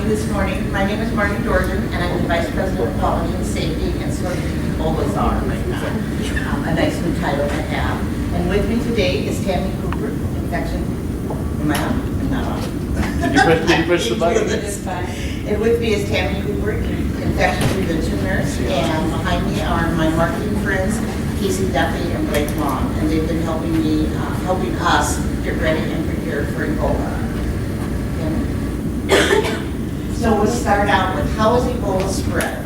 this morning. My name is Marty Dorgan, and I'm the Vice President of Quality and Safety, and sort of the Ebola czar right now. A nice new title to have. And with me today is Tammy Cooper, infection. Am I on? I'm not on. Did you push the button? And with me is Tammy Cooper, infection prevention nurse, and behind me are my marketing friends, Casey Duffy and Blake Long, and they've been helping me, helping us get ready and prepared for Ebola. So we'll start out with how is Ebola spread?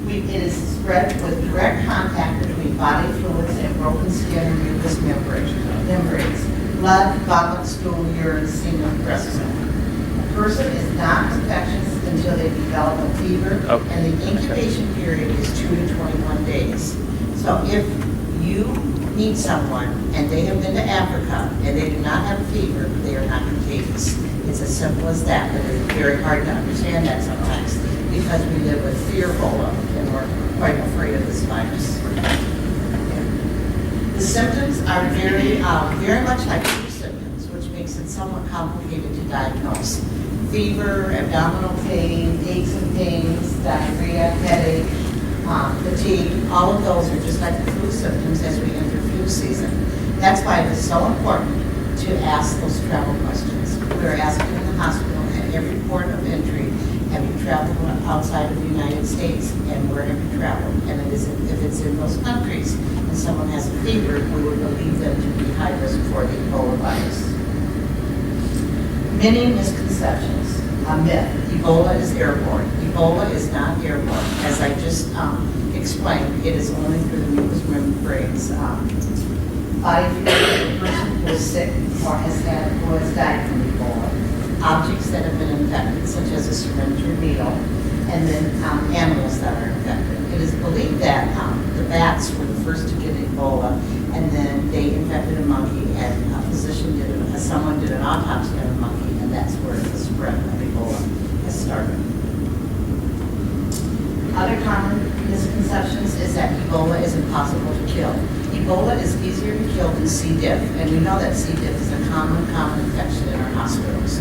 It is spread with direct contact between body fluids and broken skin and mucous membranes, blood, vomit, stool, urine, semen, breast milk. A person is not infectious until they develop a fever, and the incubation period is 2 to 21 days. So if you meet someone and they have been to Africa and they do not have a fever, they are not contagious. It's as simple as that, but it's very hard to understand that sometimes because we live with fear Ebola and we're quite afraid of this virus. The symptoms are very much like flu symptoms, which makes it somewhat complicated to diagnose. Fever, abdominal pain, aches and pains, diarrhea, headache, fatigue, all of those are just like the flu symptoms as we enter flu season. That's why it is so important to ask those travel questions. We're asking in the hospital at every port of entry, have you traveled outside of the United States, and where have you traveled? And if it's in those countries and someone has a fever, we would believe them to be high risk for the Ebola virus. Many misconceptions. A myth. Ebola is airborne. Ebola is not airborne. As I just explained, it is only through the mucous membranes. Body fluid of a person who is sick or has died from Ebola. Objects that have been infected, such as a syringe or needle, and then animals that are infected. It is believed that the bats were the first to get Ebola, and then they infected a monkey, and someone did an autopsy on a monkey, and that's where the spread of Ebola has started. Other common misconceptions is that Ebola is impossible to kill. Ebola is easier to kill than C. diff, and we know that C. diff is a common infection in our hospitals.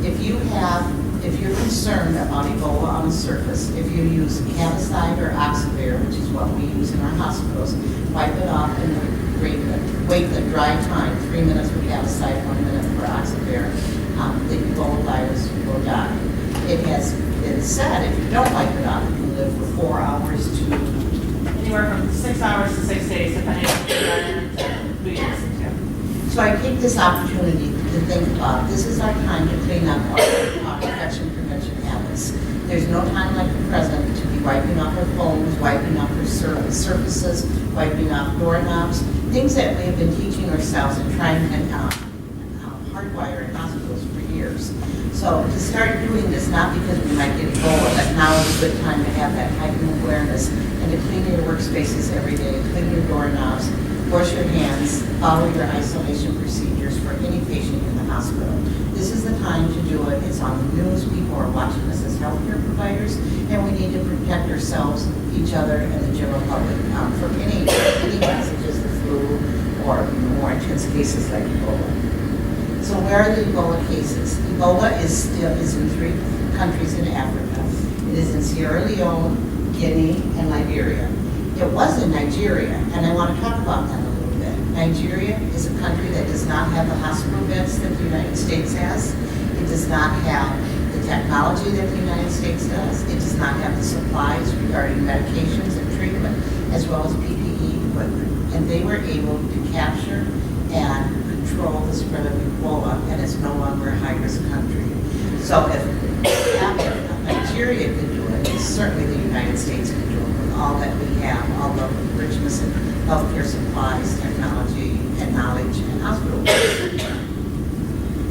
If you're concerned about Ebola on the surface, if you use Cavicide or Oxivir, which is what we use in our hospitals, wipe it off and wait the dry time, 3 minutes for Cavicide, 1 minute for Oxivir, the Ebola virus will die. It has been said if you don't wipe it off, you can live for 4 hours to anywhere from 6 hours to 6 days, depending on the environment and who you're listening to. So I take this opportunity to think about, this is our time to clean up our infection prevention habits. There's no time like the present to be wiping off our phones, wiping off our surfaces, wiping off doorknobs, things that we have been teaching ourselves and trying to hardwire in hospitals for years. So to start doing this, not because we might get Ebola, but now is a good time to have that heightened awareness and to clean your workspaces every day, clean your doorknobs, wash your hands, follow your isolation procedures for any patient in the hospital. This is the time to do it. It's on the news. People are watching us as healthcare providers, and we need to protect ourselves, each other, and the general public from any messages, the flu, or more intense cases like Ebola. So where are the Ebola cases? Ebola is in 3 countries in Africa. It is in Sierra Leone, Guinea, and Liberia. It was in Nigeria, and I want to talk about that a little bit. Nigeria is a country that does not have the hospital beds that the United States has. It does not have the technology that the United States does. It does not have the supplies regarding medications and treatment, as well as PPE equipment. And they were able to capture and control the spread of Ebola, and it's no longer a high-risk country. So if Nigeria could do it, certainly the United States could do it with all that we have, all the richness in healthcare supplies, technology, and knowledge, and hospital.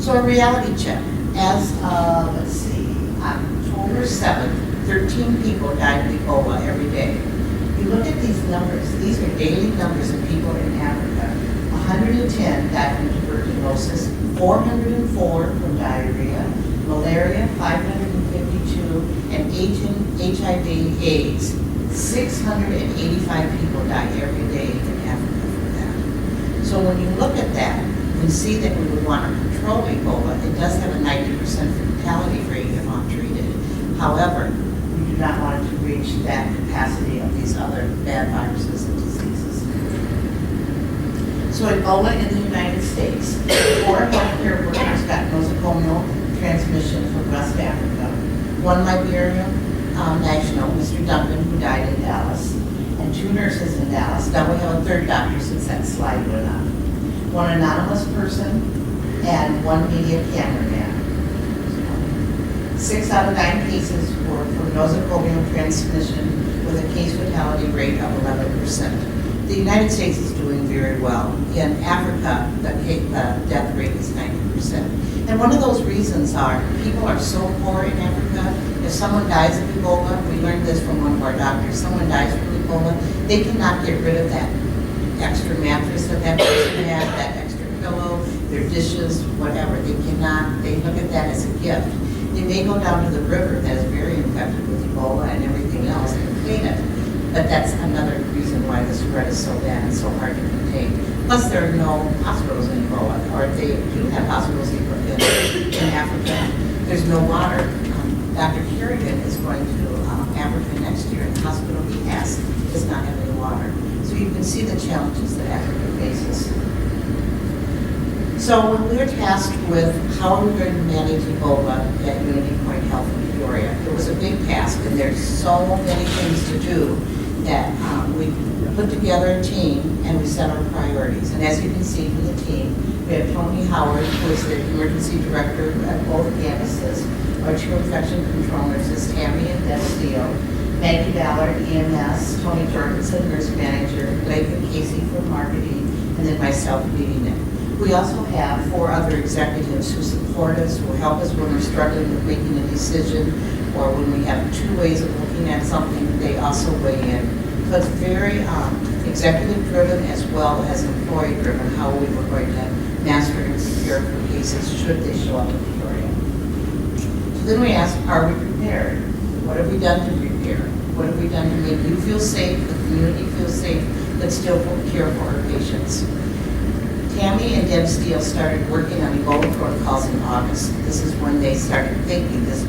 So a reality check. As of, October 7th, 13 people died of Ebola every day. You look at these numbers, these are daily numbers of people in Africa. 110 died from tuberculosis, 404 from diarrhea, malaria 552, and HIV/AIDS. 685 people die every day in Africa from that. So when you look at that, we see that we would want to control Ebola. It does have a 90% fatality rate if untreated. However, we do not want it to reach that capacity of these other bad viruses and diseases. So Ebola in the United States, 4 healthcare workers got nosocomial transmission from West Africa. 1 Liberian national, Mr. Duncan, who died in Dallas, and 2 nurses in Dallas. Now we have a 3rd doctor since that slide went up. 1 anonymous person and 1 media cameraman. 6 out of 9 cases were from nosocomial transmission with a case fatality rate of 11%. The United States is doing very well. In Africa, the death rate is 90%. And one of those reasons are people are so poor in Africa. If someone dies of Ebola, we learned this from one of our doctors, someone dies from Ebola, they cannot get rid of that extra mattress that person had, that extra pillow, their dishes, whatever. They cannot, they look at that as a gift. They may go down to the river that is very infected with Ebola and everything else and clean it. But that's another reason why the spread is so bad and so hard to contain. Plus, there are no hospitals in Ebola, or if they do have hospitals in Africa, there's no water. Dr. Kerrigan is going to Africa next year, and the hospital he has does not have any water. So you can see the challenges that Africa faces. So when we were tasked with how are we going to manage Ebola at Unity Point Health in Peoria, it was a big task, and there's so many things to do that we put together a team and we set our priorities. And as you can see from the team, we have Tony Howard, who is the emergency director at both campuses, our 2 infection control nurses, Tammy and Deb Steele, Maggie Ballard, EMS, Tony Jorgensen, nurse manager, Blake and Casey from marketing, and then myself leading it. We also have 4 other executives who support us, who help us when we're struggling with making a decision, or when we have 2 ways of looking at something, they also weigh in. So it's very executive-driven as well as employee-driven, how we were going to master and secure for cases should they show up in Peoria. So then we asked, are we prepared? What have we done to prepare? What have we done to make you feel safe, the community feel safe, but still care for our patients? Tammy and Deb Steele started working on Ebola protocols in August. This is when they started thinking this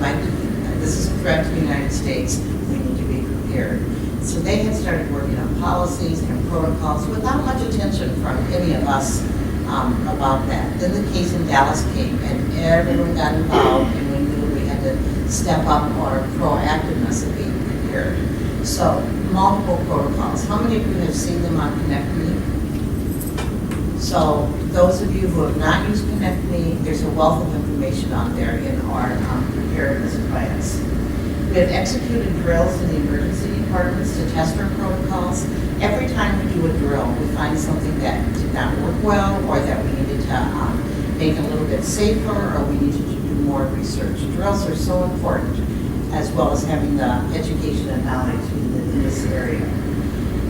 is a threat to the United States. We need to be prepared. So they had started working on policies and protocols without much attention from any of us about that. Then the case in Dallas came, and everyone got involved, and we knew we had to step up our proactiveness of being prepared. So multiple protocols. How many of you have seen them on Connect Me? So those of you who have not used Connect Me, there's a wealth of information on there in our preparedness plans. We have executed drills in the emergency departments to test our protocols. Every time we do a drill, we find something that did not work well, or that we needed to make a little bit safer, or we needed to do more research. Drills are so important, as well as having the education and knowledge in this area.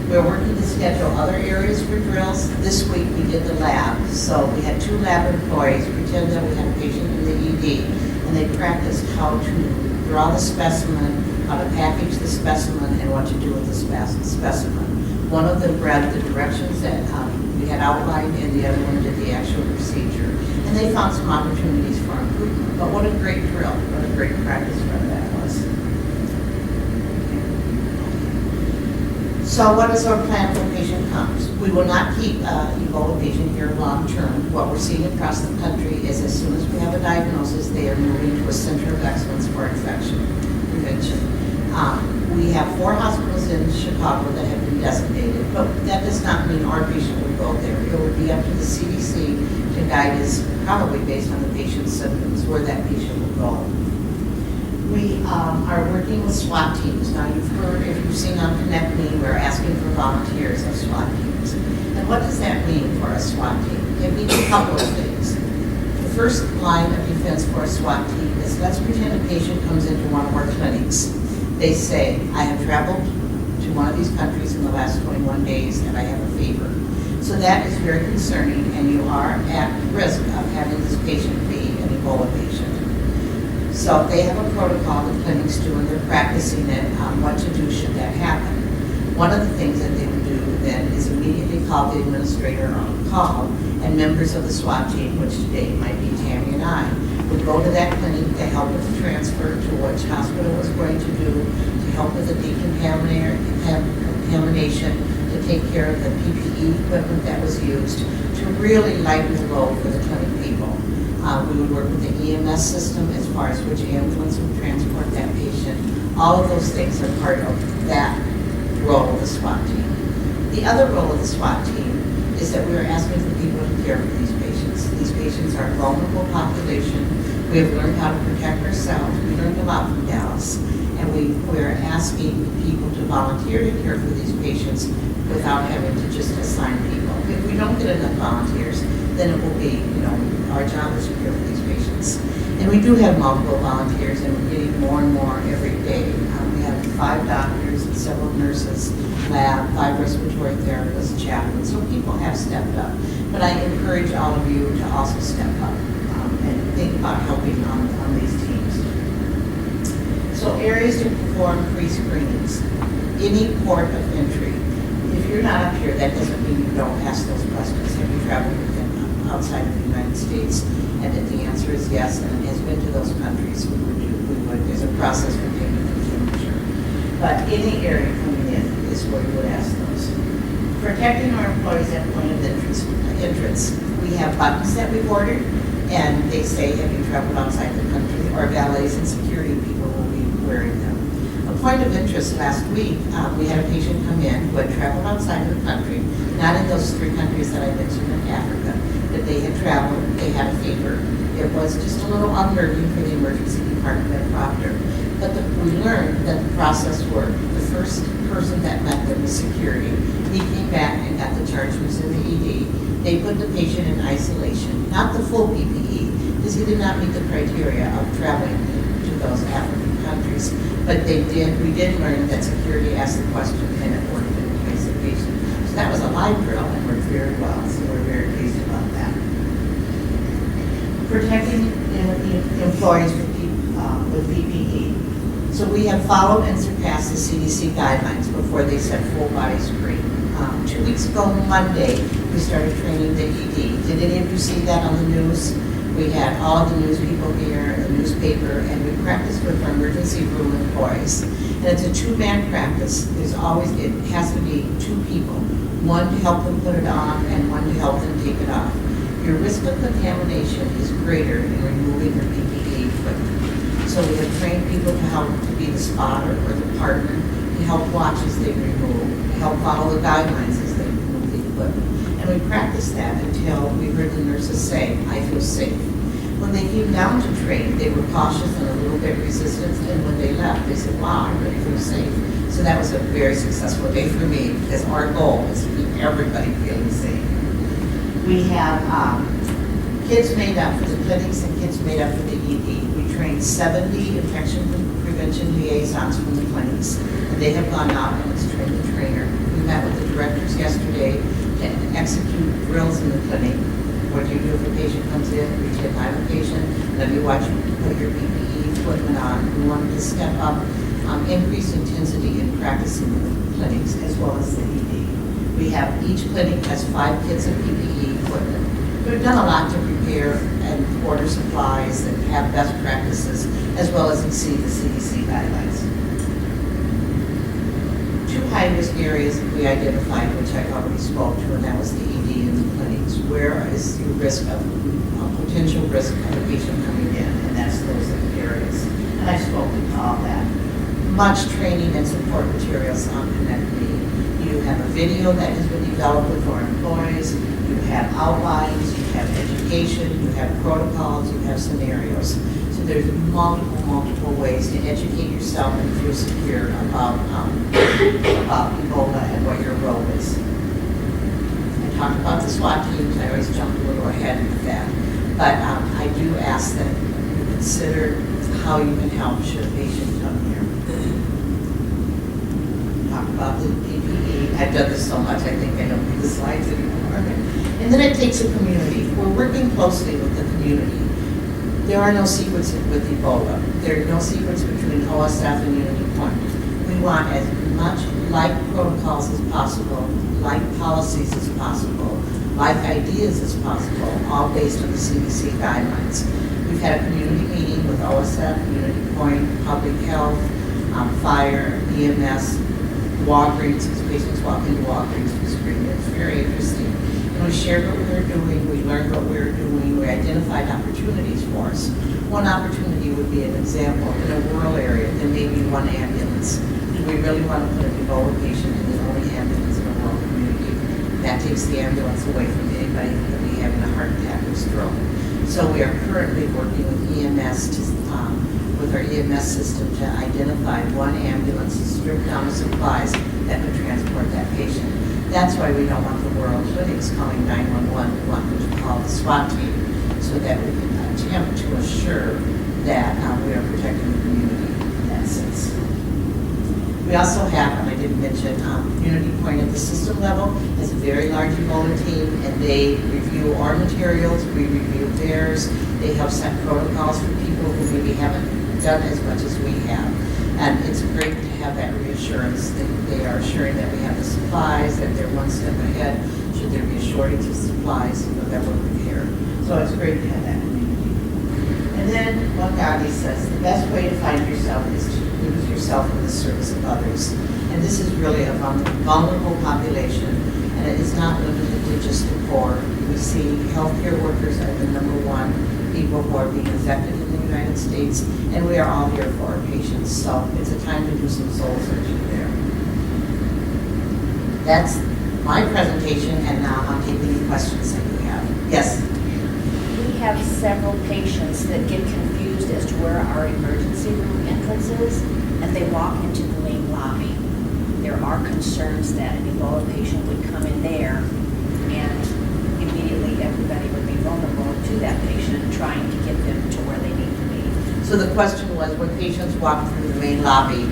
We're working to schedule other areas for drills. This week we did the lab. So we had 2 lab employees pretend that we had a patient in the ED, and they practiced how to draw the specimen, how to package the specimen, and what to do with the specimen. One of them read the directions that we had outlined, and the other one did the actual procedure. And they found some opportunities for improvement. But what a great drill, what a great practice run that was. So what is our plan when a patient comes? We will not keep Ebola patient here long term. What we're seeing across the country is as soon as we have a diagnosis, they are moving to a center of excellence for infection prevention. We have 4 hospitals in Chicago that have been designated, but that does not mean our patient would go there. It would be up to the CDC to guide us, probably based on the patient's symptoms, where that patient will go. We are working with SWAT teams. Now you've heard, if you've seen on Connect Me, we're asking for volunteers of SWAT teams. And what does that mean for a SWAT team? It means a couple of things. The first line of defense for a SWAT team is, let's pretend a patient comes into one of our clinics. They say, I have traveled to one of these countries in the last 21 days and I have a fever. So that is very concerning, and you are at risk of having this patient be an Ebola patient. So they have a protocol the clinics do, and they're practicing it on what to do should that happen. One of the things that they would do then is immediately call the administrator on call, and members of the SWAT team, which today might be Tammy and I, would go to that clinic to help with the transfer to which hospital was going to do, to help with the decontamination, to take care of the PPE equipment that was used, to really lighten the load for the clinic people. We would work with the EMS system as far as which ambulance would transport that patient. All of those things are part of that role of the SWAT team. The other role of the SWAT team is that we are asking for people to care for these patients. These patients are a vulnerable population. We have learned how to protect ourselves. We learned a lot from Dallas. And we're asking people to volunteer to care for these patients without having to just assign people. If we don't get enough volunteers, then it will be, our job is to care for these patients. And we do have multiple volunteers, and we're getting more and more every day. We have 5 doctors, several nurses, lab, 5 respiratory therapists, chaplains, so people have stepped up. But I encourage all of you to also step up and think about helping on these teams. So areas to perform pre-screenings. Any port of entry. If you're not up here, that doesn't mean you don't ask those questions. Have you traveled outside of the United States? And if the answer is yes, and it has been to those countries, we would. There's a process for taking the temperature. But any area coming in is where you would ask those. Protecting our employees at point of entrance. We have buttons that we've ordered, and they say, have you traveled outside the country? Our valets and security people will be wearing them. A point of interest last week, we had a patient come in who had traveled outside of the country, not in those 3 countries that I mentioned in Africa, but they had traveled, they had a fever. It was just a little unnerving for the emergency department at Proctor. But we learned that the process worked. The first person that met them was security. He came back and got the charge, was in the ED. They put the patient in isolation, not the full PPE, because he did not meet the criteria of traveling to those African countries. But we did learn that security asked the question and it worked in place of patient. So that was a live drill and worked very well, so we're very pleased about that. Protecting the employees with PPE. So we have followed and surpassed the CDC guidelines before they said full body screen. 2 weeks ago, Monday, we started training the ED. Did any of you see that on the news? We had all of the news people here, the newspaper, and we practiced with our emergency room employees. And it's a 2-man practice. It has to be 2 people, one to help them put it on and one to help them take it off. Your risk of contamination is greater in removing your PPE equipment. So we have trained people to help to be the spotter or the partner, to help watch as they remove, to help follow the guidelines as they remove the equipment. And we practiced that until we heard the nurses say, I feel safe. When they came down to train, they were cautious and a little bit resistant, and when they left, they said, wow, I really feel safe. So that was a very successful day for me, because our goal is to keep everybody feeling safe. We have kids made up for the clinics and kids made up for the ED. We trained 70 infection prevention liaisons from the clinics, and they have gone out and it's trained the trainer. We met with the directors yesterday to execute drills in the clinic. What do you do if a patient comes in, reach in behind a patient, let me watch you put your PPE equipment on. We wanted to step up increased intensity in practicing in the clinics as well as the ED. We have, each clinic has 5 kits of PPE equipment. We've done a lot to prepare and order supplies and have best practices as well as exceed the CDC guidelines. 2 high-risk areas that we identified, which I already spoke to, and that was the ED and the clinics. Where is the risk of, potential risk of a patient coming in, and that's those areas. And I spoke to all that. Much training and support materials on ConnectMe. You have a video that has been developed with our employees, you have outlines, you have education, you have protocols, you have scenarios. So there's multiple ways to educate yourself and feel secure about Ebola and what your role is. I talked about the SWAT teams, I always jump a little ahead with that. But I do ask that you consider how you can help should a patient come here. Talk about the PPE. I've done this so much, I think I don't need the slides anymore. And then it takes a community. We're working closely with the community. There are no secrets with Ebola. There are no secrets between OSF and Unity Point. We want as much like protocols as possible, like policies as possible, like ideas as possible, all based on the CDC guidelines. We We've had a community meeting with OSF, Community Point, Public Health, Fire, EMS, Walgreens, because patients walk into Walgreens to screen. It's very interesting. And we shared what we were doing, we learned what we were doing, we identified opportunities for us. One opportunity would be an example, in a rural area, there may be one ambulance. Do we really want to put an Ebola patient in the only ambulance in a rural community? That takes the ambulance away from anybody who could be having a heart attack or stroke. So we are currently working with EMS with our EMS system to identify one ambulance, strip down the supplies that would transport that patient. That's why we don't want the rural clinics calling 911. We want them to call the SWAT team so that we can attempt to assure that we are protecting the community in that sense. We also have, and I didn't mention, Community Point at the system level has a very large Ebola team, and they review our materials, we review theirs. They help set protocols for people who maybe haven't done as much as we have. And it's great to have that reassurance that they are assuring that we have the supplies, that they're one step ahead. Should there be a shortage of supplies, that we're prepared. So it's great to have that community. And then what Gandhi says, the best way to find yourself is to lose yourself in the service of others. And this is really a vulnerable population, and it is not limited to just the poor. We see healthcare workers are the #1 people who are being affected in the United States, and we are all here for our patients. So it's a time to do some soul searching there. That's my presentation, and now I'll take any questions that you have. Yes? We have several patients that get confused as to where our emergency room entrance is, and they walk into the main lobby. There are concerns that an Ebola patient would come in there, and immediately everybody would be vulnerable to that patient, trying to get them to where they need to be. So the question was, when patients walk through the main lobby,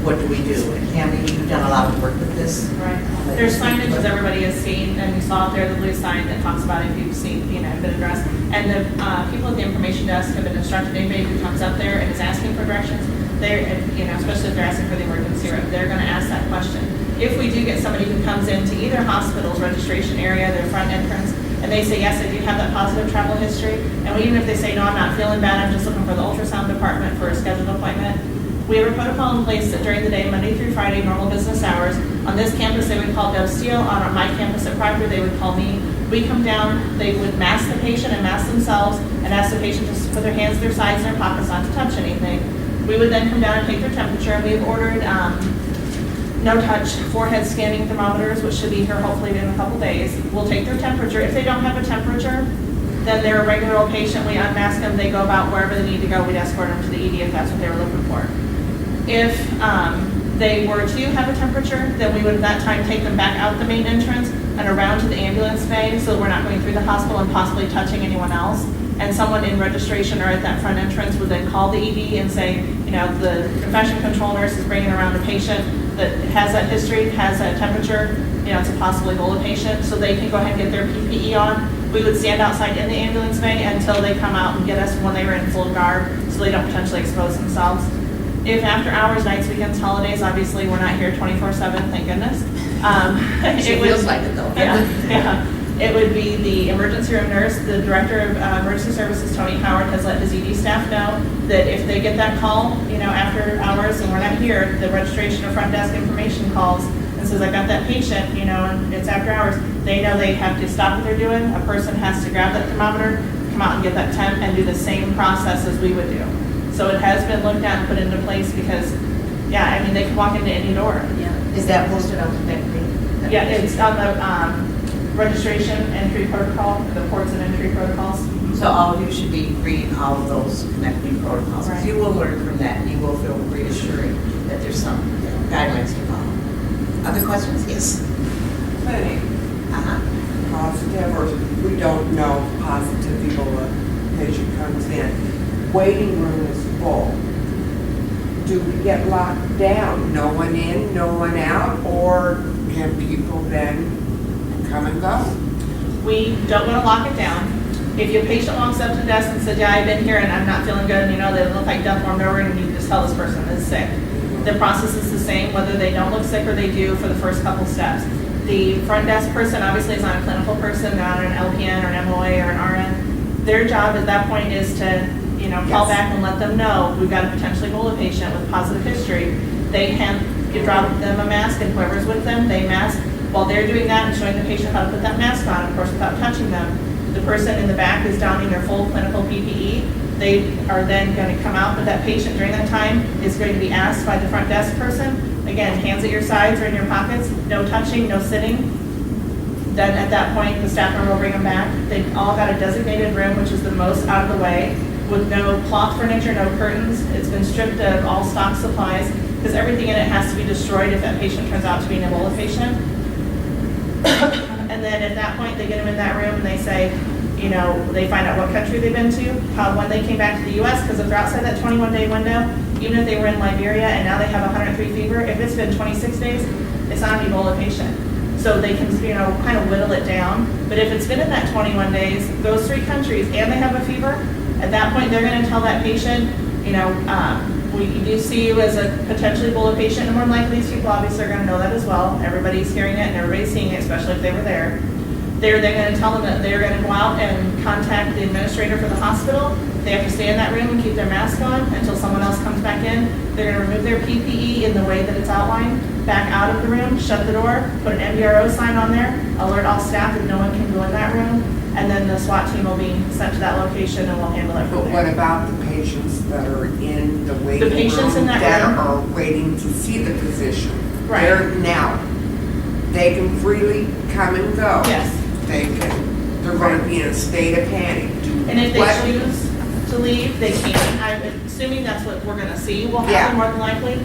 what do we do? And Tammy, you've done a lot of work with this. Right. There's signage, as everybody has seen, and you saw it there, the blue sign that talks about if you've seen, been addressed. And the people at the information desk have been instructed, anybody who comes up there and is asking for directions, they're, especially if they're asking for the emergency room, they're going to ask that question. If we do get somebody who comes into either hospital's registration area, their front entrance, and they say, yes, I do have that positive travel history, and even if they say, no, I'm not feeling bad, I'm just looking for the ultrasound department for a scheduled appointment, we have a protocol in place that during the day, Monday through Friday, normal business hours, on this campus they would call Deb Steele, on my campus at Proctor they would call me. We come down, they would mask the patient and mask themselves, and ask the patient to put their hands to their sides and their pockets, not to touch anything. We would then come down and take their temperature, and we've ordered no-touch forehead scanning thermometers, which should be here hopefully in a couple days. We'll take their temperature. If they don't have a temperature, then they're a regular old patient. We unmask them. They go about wherever they need to go. We'd escort them to the ED if that's what they were looking for. If they were to have a temperature, then we would at that time take them back out the main entrance and around to the ambulance bay, so we're not going through the hospital and possibly touching anyone else. And someone in registration or at that front entrance would then call the ED and say, the infection control nurse is bringing around a patient that has that history, has that temperature, it's a possible Ebola patient, so they can go ahead and get their PPE on. We would stand outside in the ambulance bay until they come out and get us when they were in full garb, so they don't potentially expose themselves. If after hours, nights, weekends, holidays, obviously we're not here 24/7, thank goodness. It feels like it though. Yeah. It would be the emergency room nurse. The director of emergency services, Tony Howard, has let his ED staff know that if they get that call, after hours and we're not here, the registration or front desk information calls and says, I got that patient, and it's after hours. They know they have to stop what they're doing. A person has to grab that thermometer, come out and get that temp, and do the same process as we would do. So it has been looked at and put into place because, they can walk into any door. Yeah. Is that posted on the Connect? Yeah, it's on the registration entry protocol, the ports and entry protocols. So all of you should be reading all of those connecting protocols. Right. You will learn from that, and you will feel reassuring that there's some guidelines to follow. Other questions? Yes. Clinic, positive, or we don't know if positive Ebola patient comes in. Waiting room is full. Do we get locked down? No one in, no one out, or can people then come and go? We don't want to lock it down. If your patient walks up to the desk and says, I've been here and I'm not feeling good, they look like death warmed over, and you just tell this person is sick. The process is the same, whether they don't look sick or they do, for the first couple steps. The front desk person obviously is not a clinical person, not an LPN or an MOA or an RN. Their job at that point is to, call Yes. back and let them know, we've got a potentially Ebola patient with positive history. You drop them a mask, and whoever's with them, they mask. While they're doing that and showing the patient how to put that mask on, of course, without touching them, the person in the back is donning their full clinical PPE. They are then going to come out, but that patient during that time is going to be asked by the front desk person, again, hands at your sides or in your pockets, no touching, no sitting. Then at that point, the staff member will bring them back. They've all got a designated room, which is the most out of the way, with no cloth furniture, no curtains. It's been stripped of all stock supplies, because everything in it has to be destroyed if that patient turns out to be an Ebola patient. And then at that point, they get them in that room and they say, they find out what country they've been to, when they came back to the US, because if they're outside that 21-day window, even if they were in Liberia and now they have 103 fever, if it's been 26 days, it's not an Ebola patient. So they can, kind of whittle it down. But if it's been in that 21 days, those 3 countries, and they have a fever, at that point, they're going to tell that patient, we do see you as a potentially Ebola patient, and more than likely these people obviously are going to know that as well. Everybody's hearing it and everybody's seeing it, especially if they were there. They're then going to tell them that they're going to go out and contact the administrator for the hospital. They have to stay in that room and keep their mask on until someone else comes back in. They're going to remove their PPE in the way that it's outlined, back out of the room, shut the door, put an MDRO sign on there, alert all staff that no one can go in that room, and then the SWAT team will be sent to that location and we'll handle it from But what there. about the patients that are in the waiting room? patients in that room? Are waiting to see the physician? Right. They can freely come and go. Yes. They're going to be in a state of panic. And if they choose to leave, they can. I'm assuming that's what we're going to see will happen Yeah. more than likely.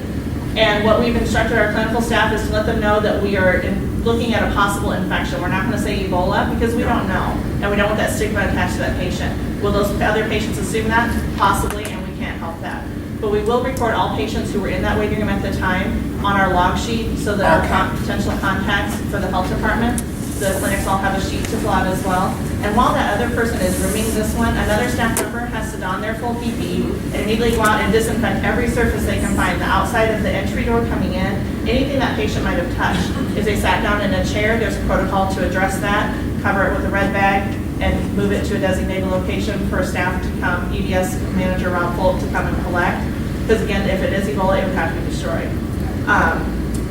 And what we've instructed our clinical staff is to let them know that we are looking at a possible infection. We're not going to say Ebola because we don't know. And we don't want that stigma attached to that patient. Will those other patients assume that? Possibly, and we can't help that. But we will record all patients who were in that waiting room at the time on our log sheet so that Okay. our potential contacts for the health department, the clinics all have a sheet to fill out as well. And while that other person is rooming this one, another staff member has to don their full PPE and immediately go out and disinfect every surface they can find, the outside of the entry door coming in, anything that patient might have touched. If they sat down in a chair, there's a protocol to address that, cover it with a red bag, and move it to a designated location for staff to come, EDS manager Rob Folk to come and collect. Because again, if it is Ebola, it would have to be destroyed.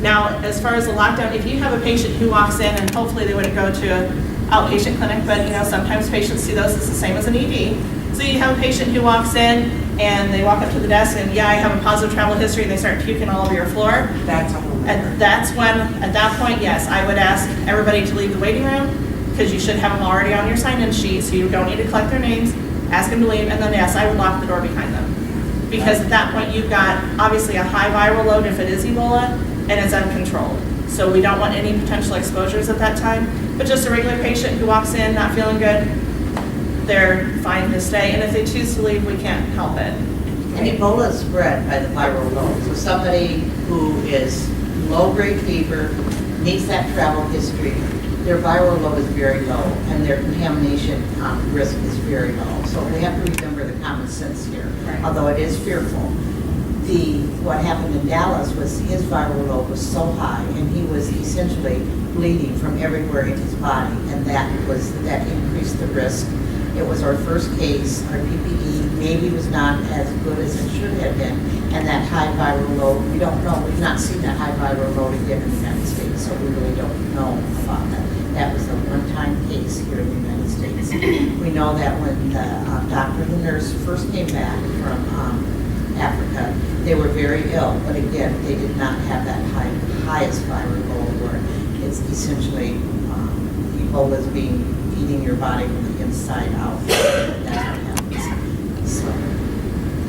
Now, as far as the lockdown, if you have a patient who walks in, and hopefully they wouldn't go to an outpatient clinic, but sometimes patients see those as the same as an ED. So you have a patient who walks in and they walk up to the desk and, I have a positive travel history, and they start puking all over your floor. That's a whole And that's when, at that point, yes, I would ask everybody to leave the waiting room, because you should have them already on your sign-in sheet, so you don't need to collect their names, ask them to leave, and then yes, I would lock the door behind them. Because at that point, you've got obviously a high viral load if it is Ebola, and it's uncontrolled. So we don't want any potential exposures at that time, but just a regular patient who walks in not feeling good, they're fine to stay, and if they choose to leave, we can't help it. And Ebola is spread by the viral load. So somebody who is low-grade fever, needs that travel history, their viral load is very low, and their contamination risk is very low. So we have to remember the common sense here, Right. although it is fearful. What happened in Dallas was his viral load was so high, and he was essentially bleeding from everywhere in his body, and that increased the risk. It was our first case. Our PPE maybe was not as good as it should have been, and that high viral load, we don't know. We've not seen that high viral load again in the United States, so we really don't know about that. That was a one-time case here in the United States. We know that when the doctor and the nurse first came back from Africa, they were very ill, but again, they did not have that highest viral load where it's essentially Ebola is eating your body from the inside out. That's what happens. So,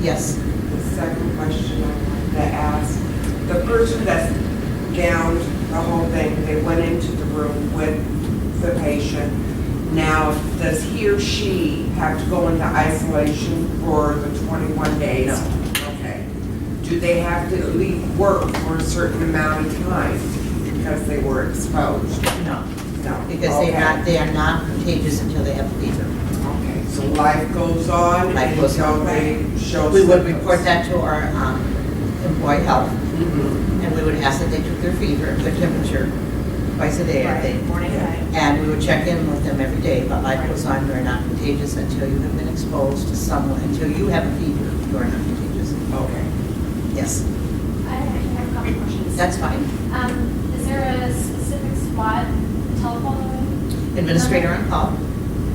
yes. The second question I wanted to ask, the person that's gowned the whole thing, they went into the room with the patient. Now, does he or she have to go into isolation for the 21 days? No. Okay. Do they have to leave work for a certain amount of time because they were exposed? No, No. because Okay. they are not contagious until they have fever. Okay, so life goes on Life goes until on. they show We would symptoms. report that to our employee health, Mhm. and we would ask that they took their fever, their temperature, twice a day, I Right, think. morning and night. And we would check in with them every day, but life goes on, you are not contagious until you have been exposed to someone, until you have a fever, you are not contagious. Okay. Yes, I actually have a couple questions. that's fine. Is there a specific SWAT telephone? Administrator on call,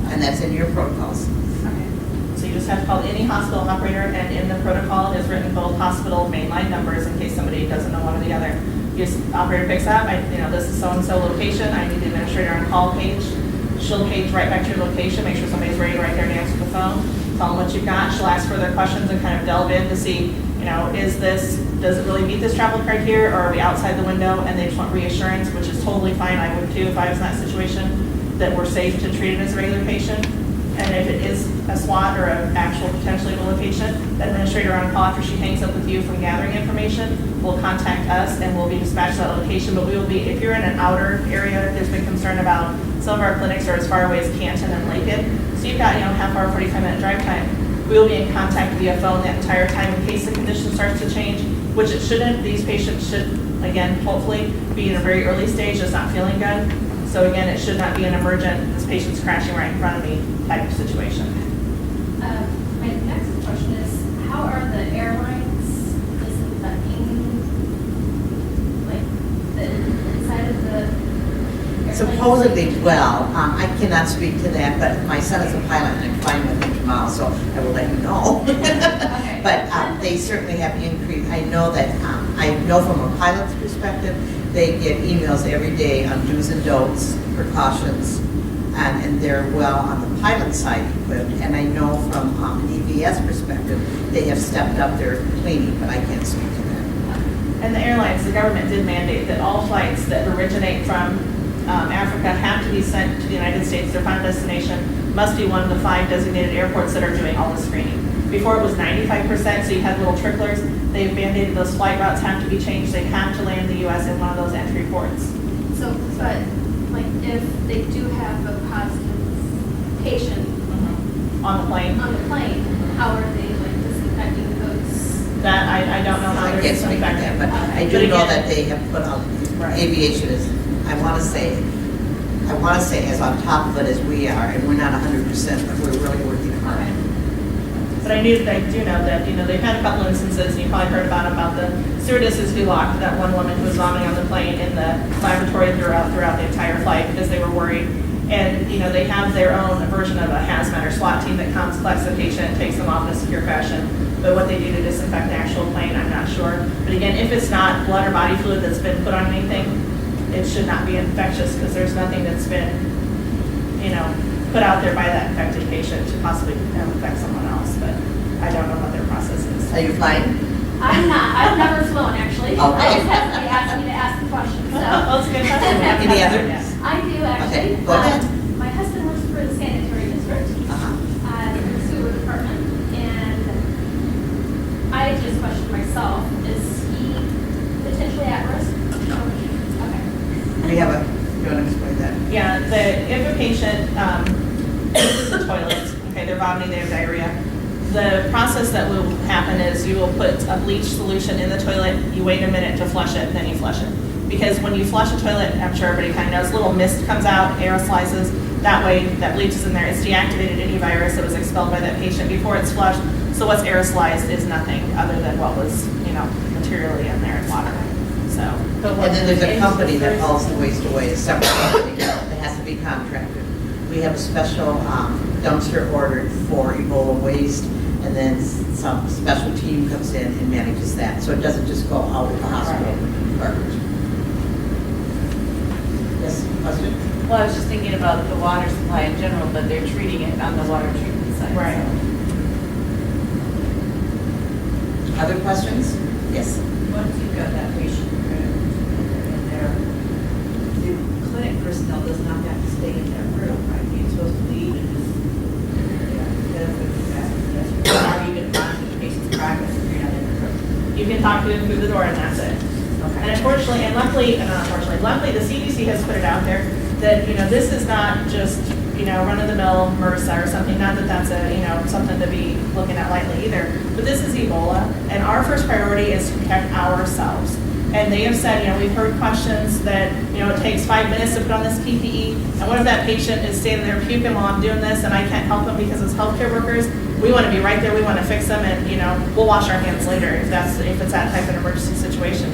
and that's in your protocols. Okay. So you just have to call any hospital operator, and in the protocol is written both hospital mainline numbers in case somebody doesn't know one or the other. Just operator picks up, this is so-and-so location, I need the administrator on call page. She'll page right back to your location, make sure somebody's ready right there to answer the phone. Tell them what you've got, she'll ask further questions and kind of delve in to see, does it really meet this travel criteria, or are we outside the window? And they just want reassurance, which is totally fine, I would too if I was in that situation, that we're safe to treat it as a regular patient. And if it is a SWAT or an actual potentially Ebola patient, the administrator on call after she hangs up with you from gathering information will contact us and we'll be dispatched to that location. But we will be, if you're in an outer area, there's been concern about some of our clinics are as far away as Canton and Lakewood. So you've got, half hour, 45-minute drive time. We will be in contact via phone that entire time in case the condition starts to change, which it shouldn't. These patients should, again, hopefully be in a very early stage, just not feeling good. So again, it should not be an emergent, this patient's crashing right in front of me type of situation. My next question is, how are the airlines disinfecting, like, the inside of the airplane? Supposedly, well, I cannot speak to that, but my son is a pilot and I'm flying with him tomorrow, so I will let you know. Okay. But they certainly have increased. I know that, I know from a pilot's perspective, they get emails every day on do's and don'ts, precautions, and they're well on the pilot side equipped. And I know from an EVS perspective, they have stepped up their cleaning, but I can't speak to that. And the airlines, the government did mandate that all flights that originate from Africa have to be sent to the United States, their final destination must be one of the 5 designated airports that are doing all the screening. Before it was 95%, so you had little tricklers. They've mandated those flight routes have to be changed. They have to land in the U.S. in one of those entry ports. So, but, like, if they do have a positive patient On the plane. on the plane, how are they, like, disinfecting those? That, I don't know how I they're can't speak to that, disinfecting. but I But do know again- that they have put out, Right. aviation is, I want to say as on top of it as we are, and we're not 100%, but we're really working hard. But I do know that, they've had a couple instances, and you probably heard about the stewardesses who locked that one woman who was vomiting on the plane in the lavatory throughout the entire flight because they were worried. And, they have their own version of a hazmat or SWAT team that comes, collects the patient, takes them off in a secure fashion. But what they do to disinfect the actual plane, I'm not sure. But again, if it's not blood or body fluid that's been put on anything, it should not be infectious because there's nothing that's been, put out there by that infected patient to possibly infect someone else. But I don't know what their process is. Are you flying? I'm not, I've never flown, actually. Okay. I just have somebody asked me to ask the question, so. Oh, it's a good question. Any other? Yes. I do, actually. Okay, go ahead. My husband works for the sanitary district, in the sewer department, and I just questioned myself, is he potentially at risk? Okay. We have a, you want to explain that? Yeah, if a patient uses the toilet, okay, they're vomiting, they have diarrhea, the process that will happen is you will put a bleach solution in the toilet, you wait a minute to flush it, then you flush it. Because when you flush a toilet, I'm sure everybody kind of knows, a little mist comes out, aerosolizes, that way that bleach is in there, it's deactivated any virus that was expelled by that patient before it's flushed. So what's aerosolized is nothing other than what was, materially in there in water. So. And then there's a company that hauls the waste away, a separate company that has to be contracted. We have a special dumpster ordered for Ebola waste, and then some special team comes in and manages that. So it doesn't just go out of the hospital garbage. Yes, question? Well, I was just thinking about the water supply in general, but they're treating it on the water treatment side. Right. Other questions? Yes. Once you've got that patient in there, the clinic personnel does not have to stay in that room, right? You're supposed to leave and just, get up with the fast. How are you going to monitor the patient's progress if you're not in the room? You can talk to them through the door and that's it. And unfortunately, and luckily, luckily the CDC has put it out there that, this is not just, run-of-the-mill MRSA or something, not that that's a, something to be looking at lightly either, but this is Ebola, and our first priority is to protect ourselves. And they have said, we've heard questions that, it takes 5 minutes to put on this PPE. And what if that patient is standing there puking while I'm doing this and I can't help them because it's healthcare workers? We want to be right there, we want to fix them, and, we'll wash our hands later if it's that type of emergency situation.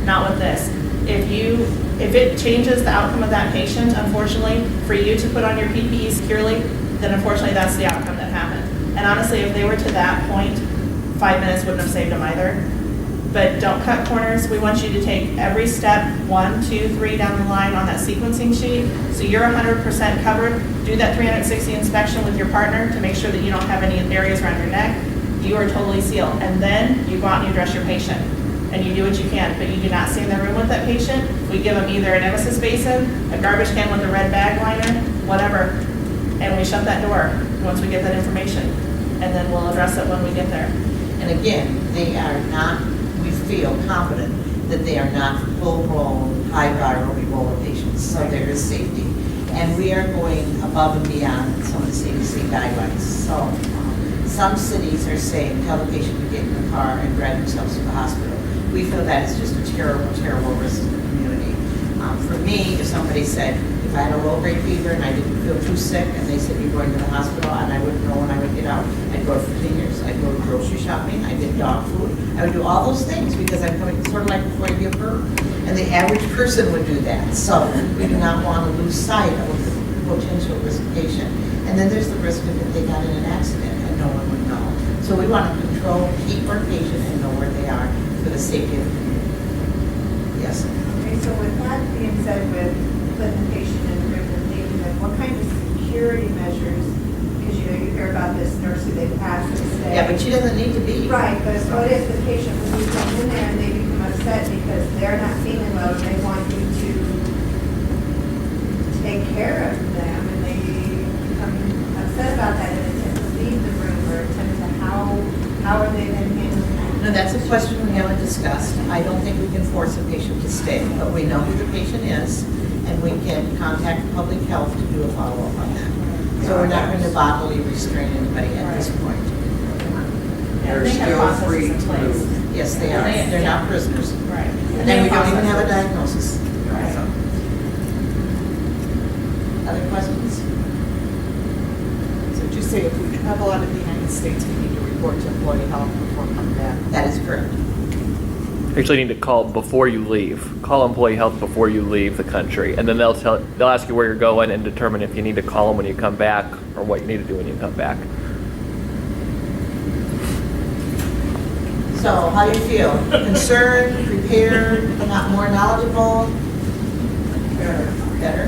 Not with this. If it changes the outcome of that patient, unfortunately, for you to put on your PPE securely, then unfortunately that's the outcome that happened. And honestly, if they were to that point, 5 minutes wouldn't have saved them either. But don't cut corners. We want you to take every step, 1, 2, 3 down the line on that sequencing sheet. So you're 100% covered. Do that 360 inspection with your partner to make sure that you don't have any areas around your neck. You are totally sealed. And then you go out and you dress your patient. And you do what you can, but you do not stay in the room with that patient. We give them either an emesis basin, a garbage can with a red bag liner, whatever, and we shut that door once we get that information. And then we'll address it when we get there. And again, they are not, we feel confident that they are not full-blown high viral Ebola patients, so there is safety. And we are going above and beyond some of the CDC guidelines. So some cities are saying, tell the patient to get in the car and drive themselves to the hospital. We feel that is just a terrible, terrible risk to the community. For me, if somebody said, if I had a low-grade fever and I didn't feel too sick, and they said you're going to the hospital, and I wouldn't know when I would get out, I'd go for cleaners, I'd go grocery shopping, I'd get dog food, I would do all those things because I'm coming sort of like before you give birth. And the average person would do that. So we do not want to lose sight of the potential risk patient. And then there's the risk of if they got in an accident and no one would know. So we want to control, keep our patient and know where they are for the safety of the community. Yes. Okay, so with that being said, with putting the patient in the room and leaving them, what kind of security measures, because you hear about this nurse who they pass and stay. Yeah, but she doesn't need to be. Right, but what if the patient, when you come in there and they become upset because they're not feeling well and they want you to take care of them and they become upset about that and attempt to leave the room or attempt to how are they then handling that? No, that's a question we haven't discussed. I don't think we can force a patient to stay, but we know who the patient is, and we can contact public health to do a follow-up on that. So we're not going to bodily restrain anybody at this point. They're They have still processes free in to place. move. Yes, they are. They're not prisoners. Right. And then we don't even have a diagnosis. Right. So. Other questions? So did you say if we travel out of the United States, we need to report to employee health before coming back? That is correct. Actually need to call before you leave. Call employee health before you leave the country, and then they'll ask you where you're going and determine if you need to call them when you come back or what you need to do when you come back. So how do you feel? Concerned, prepared, not more knowledgeable? Better?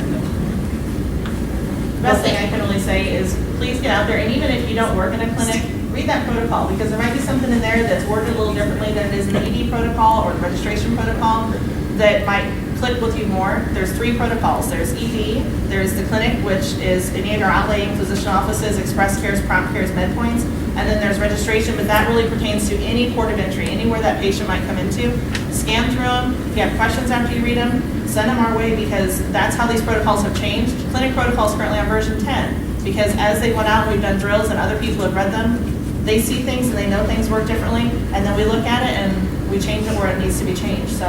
The best thing I can really say is please get out there, and even if you don't work in a clinic, read that protocol, because there might be something in there that's worded a little differently than it is in the ED protocol or the registration protocol that might click with you more. There's 3 protocols. There's ED, there's the clinic, which is any of our outlying physician offices, express cares, prompt cares, med points, and then there's registration, but that really pertains to any port of entry, anywhere that patient might come into. Scan through them. If you have questions after you read them, send them our way, because that's how these protocols have changed. Clinic protocol is currently on version 10, because as they went out, we've done drills and other people have read them. They see things and they know things work differently, and then we look at it and we change it where it needs to be changed. So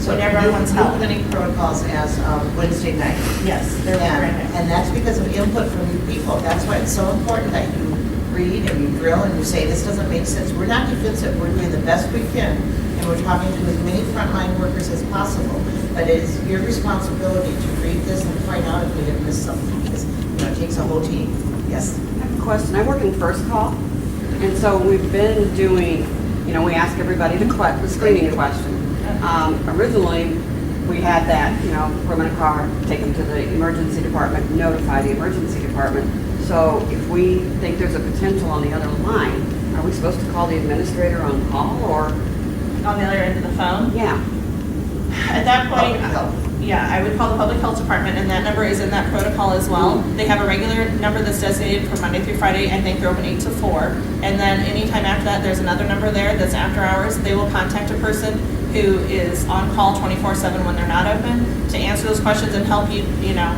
whenever everyone's help. Clinic protocols as of Wednesday night. Yes, they're brand new. And that's because of input from you people. That's why it's so important that you read and you drill and you say, this doesn't make sense. We're not defensive. We're doing the best we can, and we're talking to as many frontline workers as possible. But it is your responsibility to read this and find out if we have missed something, because it takes a whole team. Yes? I have a question. I work in first call, and so we've been doing, we ask everybody the screening question. Originally, we had that, put them in a car, take them to the emergency department, notify the emergency department. So if we think there's a potential on the other line, are we supposed to call the administrator on call, or? On the other end of the phone. Yeah. At that point, Public health. yeah, I would call the public health department, and that number is in that protocol as well. They have a regular number that's designated for Monday through Friday. I think they're open 8 to 4. And then anytime after that, there's another number there that's after hours. They will contact a person who is on call 24/7 when they're not open to answer those questions and help you,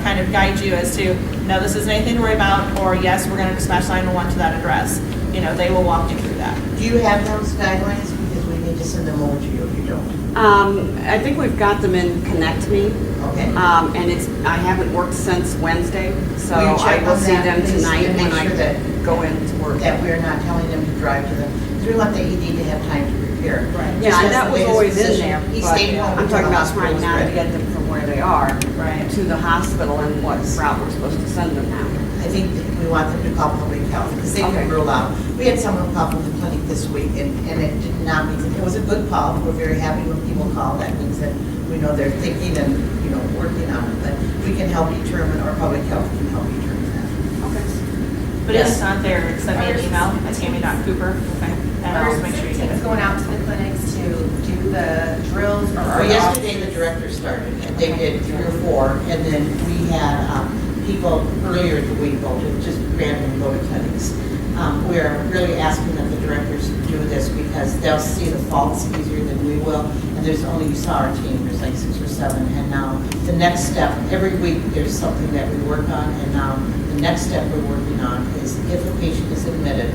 kind of guide you as to, no, this isn't anything to worry about, or yes, we're going to dispatch 911 to that address. They will walk you through that. Do you have those guidelines? Because we need to send them over to you if you don't? I think we've got them in Connect Me, Okay. and I haven't worked since Wednesday, so Will you I check will on see that, them please, tonight and when make I sure that- go into work. That we're not telling them to drive to them, because we want the ED to have time to prepare. Right. Yeah, Just and as that the was way his always in physician- there, He but stayed home I'm until talking the about hospital trying was now to ready. get them from where they are Right. to the hospital and what route we're supposed to send them now. I think that we want them to call public health, because they Okay. can rule out. We had someone call from the clinic this week, and it did not mean, it was a good call. We're very happy when people call. That means that we know they're thinking and, working on it. But we can help determine, or public health can help determine that. Okay. But if Yes. it's not there, send me an email at tammy.cooper, okay? And Are I'll make sure you get teams it. going out to the clinics to do the drills or are Well, the yesterday, the officers- director started, and they did 3 or 4, and then we had people earlier in the week go to, just randomly go to clinics. We're really asking that the directors do this because they'll see the faults easier than we will, and there's only, you saw our team, there's like 6 or 7, and now the next step, every week there's something that we work on, and now the next step we're working on is if a patient is admitted,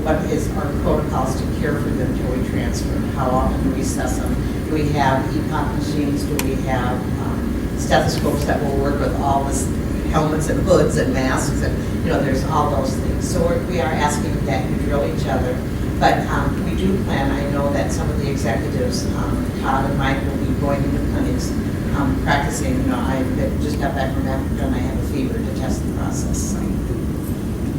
what is our protocols to care for them till we transfer? How often do we assess them? Do we have EPOC machines? Do we have stethoscopes that will work with all this helmets and hoods and masks? And, there's all those things. So we are asking that you drill each other. But we do plan, I know that some of the executives, Todd and Mike, will be going into clinics, practicing. Just got back from Africa and I have a fever to test the process. So,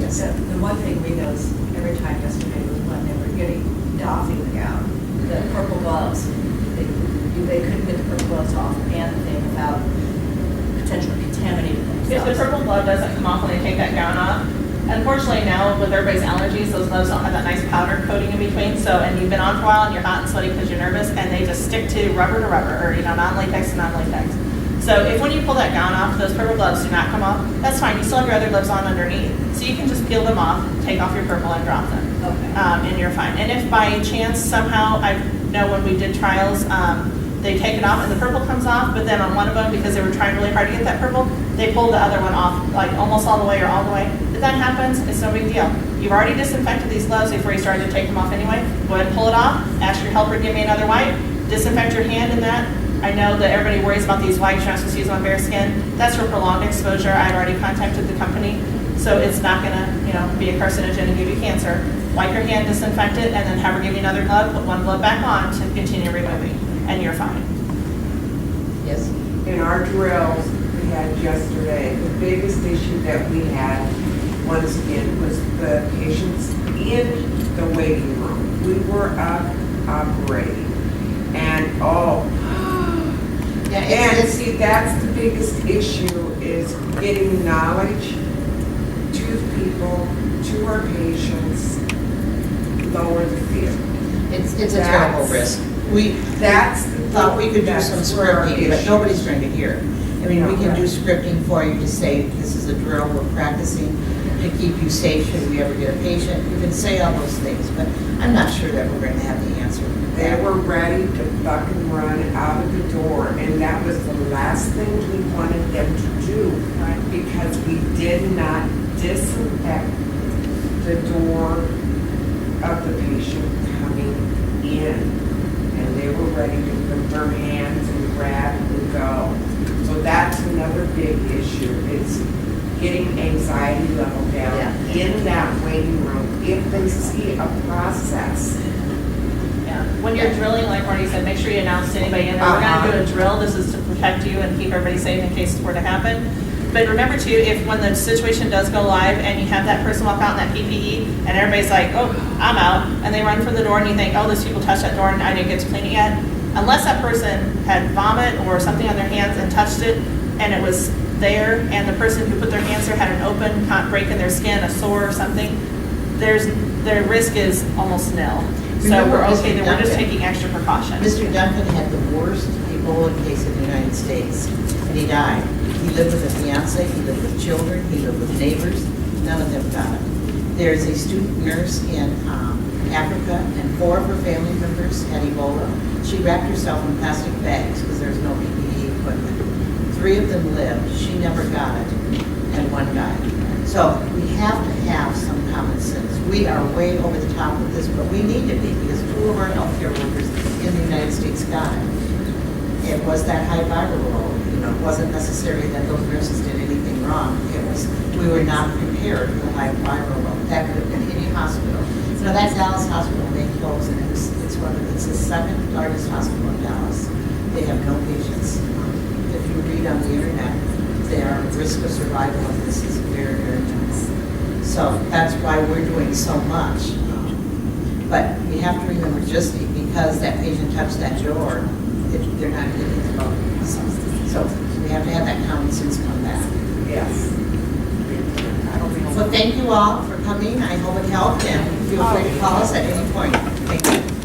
yes. The one thing we noticed every time yesterday was when they were doffing the gown, the purple gloves. They couldn't get the purple gloves off and the thing without potentially contaminating If themselves. the purple glove doesn't come off when they take that gown off, unfortunately now with everybody's allergies, those gloves don't have that nice powder coating in between. So, and you've been on for a while and you're hot and sweaty because you're nervous, and they just stick to rubber, or non-latex to non-latex. So if when you pull that gown off, those purple gloves do not come off, that's fine. You still have your other gloves on underneath. So you can just peel them off, take off your purple and drop them. Okay. And you're fine. And if by chance somehow, I know when we did trials, they take it off and the purple comes off, but then on one of them, because they were trying really hard to get that purple, they pulled the other one off, like almost all the way or all the way. If that happens, it's no big deal. You've already disinfected these gloves before you started to take them off anyway. Go ahead and pull it off, ask your helper, give me another wipe, disinfect your hand in that. I know that everybody worries about these wipes you're not supposed to use on bare skin. That's for prolonged exposure. I'd already contacted the company, so it's not gonna, be a carcinogen and give you cancer. Wipe your hand, disinfect it, and then have her give you another glove, put one glove back on to continue removing, and you're fine. Yes. In our drills we had yesterday, the biggest issue that we had, once again, was the patients in the waiting room. We were operating, and Yeah, and see, that's the biggest issue, is getting knowledge to people, to our patients, lower the fear. it's a terrible risk. We That's thought we could do that's some where our scripting, but issue- nobody's going to hear. I mean, we No, can do right. scripting for you to say, this is a drill we're practicing to keep you safe should we ever get a patient. You can say all those things, but I'm not sure that we're going to have the answer. They were ready to buck and run out of the door, and that was the last thing we wanted them to do, because we did not disinfect the door of the patient coming in. And they were ready to put their hands and grab and go. So that's another big issue, is getting anxiety level down in that waiting room if they see a process. Yeah. When you're drilling, like Marty said, make sure you announce to anybody in there, we're gonna do a drill, this is to protect you and keep everybody safe in case it were to happen. But remember too, if when the situation does go live and you have that person walk out in that PPE and everybody's like, oh, I'm out, and they run for the door and you think, oh, those people touched that door and I didn't get to clean it yet. Unless that person had vomit or something on their hands and touched it and it was there, and the person who put their hands there had an open break in their skin, a sore or something, their risk is almost nil. So Remember we're Mr. okay, then we're just Duncan? taking extra precaution. Mr. Duncan had the worst Ebola case in the United States, and he died. He lived with a fiance, he lived with children, he lived with neighbors, none of them got it. There's a student nurse in Africa, and 4 of her family members had Ebola. She wrapped herself in plastic bags because there's no PPE equipment. 3 of them lived, she never got it, and 1 died. So we have to have some common sense. We are way over the top with this, but we need to be, because 2 of our healthcare workers in the United States got it. It was that high viral load, you know, it wasn't necessarily that those nurses did anything wrong. It was, we were not prepared for the high viral load. That could have been any hospital. Now, that Dallas hospital may close, and it's the second largest hospital in Dallas. They have no patients. If you read on the internet, their risk of survival of this is very, very minimal. So that's why we're doing so much. But we have to remember, just because that patient touched that door, they're not getting the vote. So we have to have that common sense come back. Yes. So thank you all for coming. I hope it helped, and feel free to call us at any point. Thank you.